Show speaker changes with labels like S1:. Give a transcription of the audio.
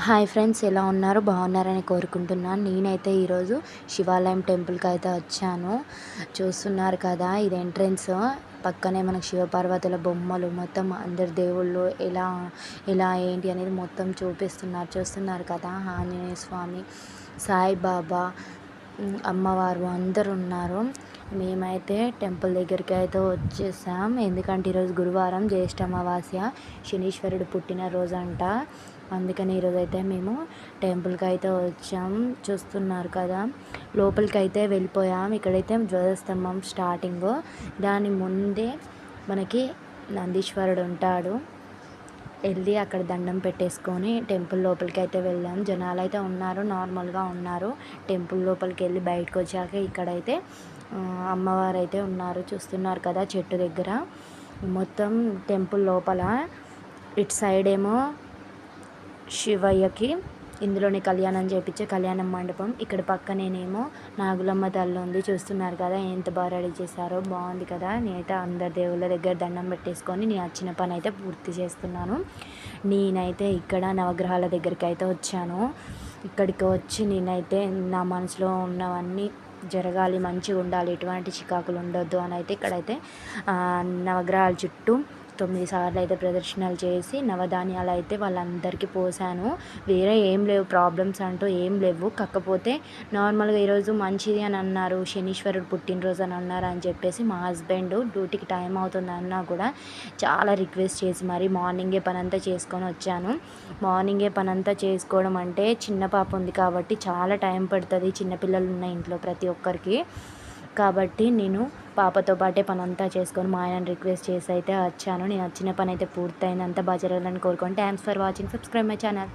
S1: Hi friends, ఎలా ఉన్నారు? బాగున్నారని కోరుకుంటున్నాను. నేనైతే ఈరోజు శివాలయం టెంపుల్కి అయితే వచ్చాను. చూస్తున్నారు కదా, ఇది ఎంట్రన్స్. పక్కనే మనకు శివపార్వతుల బొమ్మలు, మొత్తం అందరు దేవుళ్ళు ఎలా ఎలా ఏంటి అనేది మొత్తం చూస్తున్నారు కదా. ఆంజనేయ స్వామి, సాయిబాబా, అమ్మవారు అందరు ఉన్నారు. మేమైతే టెంపుల్ దగ్గరికి అయితే వచ్చేసాం. ఎందుకంటే ఈరోజు గురువారం, జ్యేష్ఠ అమావాస్య, శనీశ్వరుడు పుట్టినరోజు అంట. అందుకని ఈరోజైతే మేము టెంపుల్కి అయితే వచ్చాం. చూస్తున్నారు కదా, లోపలికి అయితే వెళ్ళిపోయాం. ఇక్కడైతే ధ్వజస్తంభం స్టార్టింగ్, దాని ముందే మనకి నందీశ్వరుడు ఉంటాడు. వెళ్ళి అక్కడ దండం పెట్టేసుకొని టెంపుల్ లోపలికి అయితే వెళ్ళాం. జనాలు అయితే ఉన్నారు, నార్మల్గా ఉన్నారు. టెంపుల్ లోపలికి వెళ్ళి బయటకు వచ్చాక ఇక్కడైతే అమ్మవారు అయితే ఉన్నారు. చూస్తున్నారు కదా, చెట్టు దగ్గర. మొత్తం టెంపుల్ లోపల ఇటు సైడ్ ఏమో శివయ్యకి ఇందులోనే కళ్యాణం చేపించే కళ్యాణం మండపం, ఇక్కడ పక్కనేనేమో నాగులమ్మ తల్లి ఉంది. చూస్తున్నారు కదా ఎంత బాగా రెడీ చేశారో, బాగుంది కదా. నేనైతే అందరి దేవుళ్ళ దగ్గర దండం పెట్టేసుకొని నేను వచ్చిన పని అయితే పూర్తి చేస్తున్నాను. నేనైతే ఇక్కడ నవగ్రహాల దగ్గరికి అయితే వచ్చాను. ఇక్కడికి వచ్చి నేనైతే నా మనసులో ఉన్నవన్నీ జరగాలి, మంచిగా ఉండాలి, ఎటువంటి చికాకులు ఉండొద్దు అని అయితే ఇక్కడైతే నవగ్రహాల చుట్టూ 9 సార్లు అయితే ప్రదర్శనలు చేసి నవధాన్యాలు అయితే వాళ్ళందరికీ పోసాను. వేరే ఏం లేవు, ప్రాబ్లమ్స్ అంటూ ఏం లేవు. కాకపోతే నార్మల్గా ఈరోజు మంచిది అని అన్నారు, శనీశ్వరుడు పుట్టినరోజు అని అన్నారు అని చెప్పేసి మా హస్బెండ్ డ్యూటీకి టైం అవుతుంది అన్నా కూడా చాలా రిక్వెస్ట్ చేసి మరి మార్నింగే పనంతా చేసుకొని వచ్చాను. మార్నింగే పనంతా చేసుకోవడం అంటే చిన్న పాప ఉంది కాబట్టి చాలా టైం పడుతుంది, చిన్నపిల్లలు ఉన్న ఇంట్లో ప్రతి ఒక్కరికి. కాబట్టి నేను పాపతో పాటే పనంతా చేసుకొని మా ఆయనని రిక్వెస్ట్ చేసి అయితే వచ్చాను. నేను వచ్చిన పని అయితే పూర్తయింది. అంతా బాగా జరగాలని కోరుకోండి. Thanks for watching. Subscribe my channel.